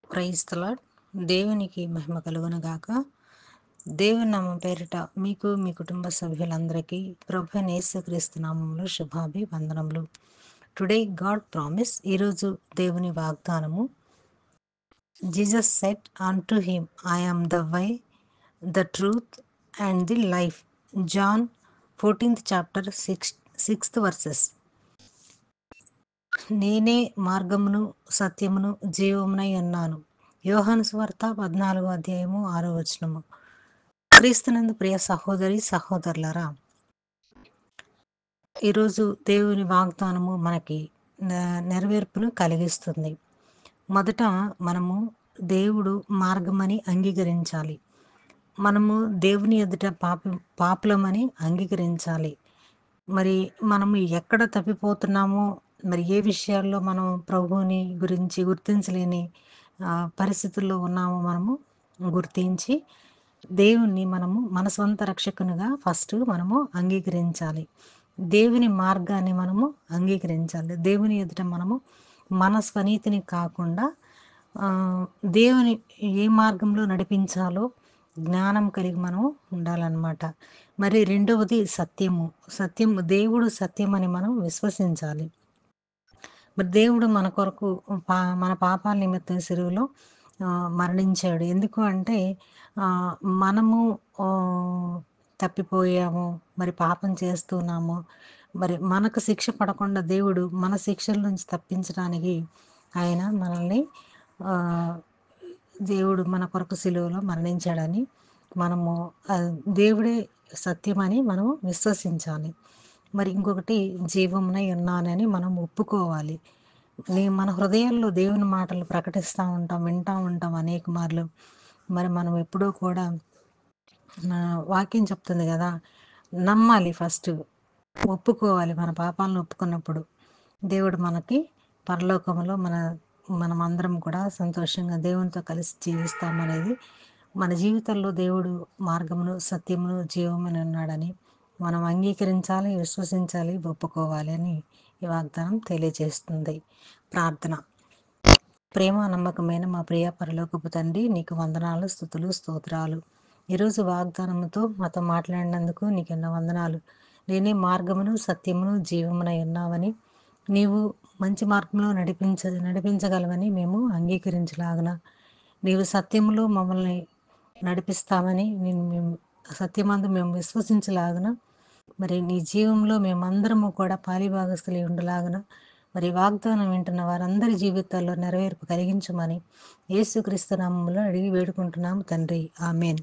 Praise the lord. దేవునికి మహిమ కలుగును గాక. దేవుని నామం పేరిట మీకు మీ కుటుంబ సభ్యులందరికీ ప్రభువైన యేసుక్రీస్తు నామములో శుభాభివందనములు. టుడే గాడ్ ప్రామిస్, ఈరోజు దేవుని వాగ్దానము. Jesus said unto him, I am the way, the truth and the life. John 14th chapter 6th verses. నేనే మార్గమును సత్యమును జీవమునై ఉన్నాను. యోహాను సువార్త 14వ అధ్యాయము 6వ వచనము. క్రీస్తునందు ప్రియ సహోదరి సహోదరులారా, ఈరోజు దేవుని వాగ్దానము మనకి నెరవేర్పును కలిగిస్తుంది. మొదట మనము దేవుడు మార్గమని అంగీకరించాలి. మనము దేవుని ఎదుట పాపులమని అంగీకరించాలి. మరి మనము ఎక్కడ తప్పిపోతున్నామో, మరి ఏ విషయాల్లో మనం ప్రభువుని గురించి గుర్తించలేని పరిస్థితుల్లో ఉన్నామో మనము గుర్తించి దేవుణ్ణి మనము మన సొంత రక్షకునిగా ఫస్ట్ మనము అంగీకరించాలి. దేవుని మార్గాన్ని మనము అంగీకరించాలి. దేవుని ఎదుట మనము మన స్వనీతిని కాకుండా దేవుని ఏ మార్గంలో నడిపించాలో జ్ఞానం కలిగి మనం ఉండాలన్నమాట. మరి రెండవది సత్యము. దేవుడు సత్యమని మనం విశ్వసించాలి. మరి దేవుడు మన కొరకు మన పాపాల నిమిత్తం సిలువలో మరణించాడు. ఎందుకు అంటే మనము తప్పిపోయాము, మరి పాపం చేస్తున్నాము. మరి మనకు శిక్ష పడకుండా దేవుడు మన శిక్షల నుంచి తప్పించడానికి ఆయన మనల్ని దేవుడు మన కొరకు సిలువలో మరణించాడని మనము దేవుడే సత్యమని మనము విశ్వసించాలి. మరి ఇంకొకటి జీవమునై ఉన్నానని మనం ఒప్పుకోవాలి. మన హృదయాల్లో దేవుని మాటలు ప్రకటిస్తూ ఉంటాం, వింటూ ఉంటాం అనేక మార్లు. మరి మనం ఎప్పుడూ కూడా వాక్యం చెప్తుంది కదా, నమ్మాలి. ఫస్ట్ ఒప్పుకోవాలి. మన పాపాలను ఒప్పుకున్నప్పుడు దేవుడు మనకి పరలోకంలో మనమందరం కూడా సంతోషంగా దేవునితో కలిసి జీవిస్తామనేది, మన జీవితంలో దేవుడు మార్గమును సత్యమును జీవమని ఉన్నాడని మనం అంగీకరించాలి, విశ్వసించాలి, ఒప్పుకోవాలి అని ఈ వాగ్దానం తెలియజేస్తుంది. ప్రార్థన. ప్రేమ నమ్మకమైన మా ప్రియ పరలోకపు తండ్రి, నీకు వందనాలు, స్తుతులు, స్తోత్రాలు. ఈరోజు వాగ్దానంతో మాతో మాట్లాడినందుకు నీకు ఎన్నో వందనాలు. నేనే మార్గమును సత్యమును జీవమునై ఉన్నావని, నీవు మంచి మార్గంలో నడిపించగలవని మేము అంగీకరించలాగన, నీవు సత్యములో మమ్మల్ని నడిపిస్తామని మేము సత్యమందు మేము విశ్వసించలాగన, మరి నీ జీవంలో మేమందరము కూడా పాలిభాగస్తులై ఉండలాగన, మరి వాగ్దానం వింటున్న వారందరి జీవితాల్లో నెరవేర్పు కలిగించమని యేసుక్రీస్తు నామములో అడిగి వేడుకుంటున్నాము తండ్రి. ఆమేన్.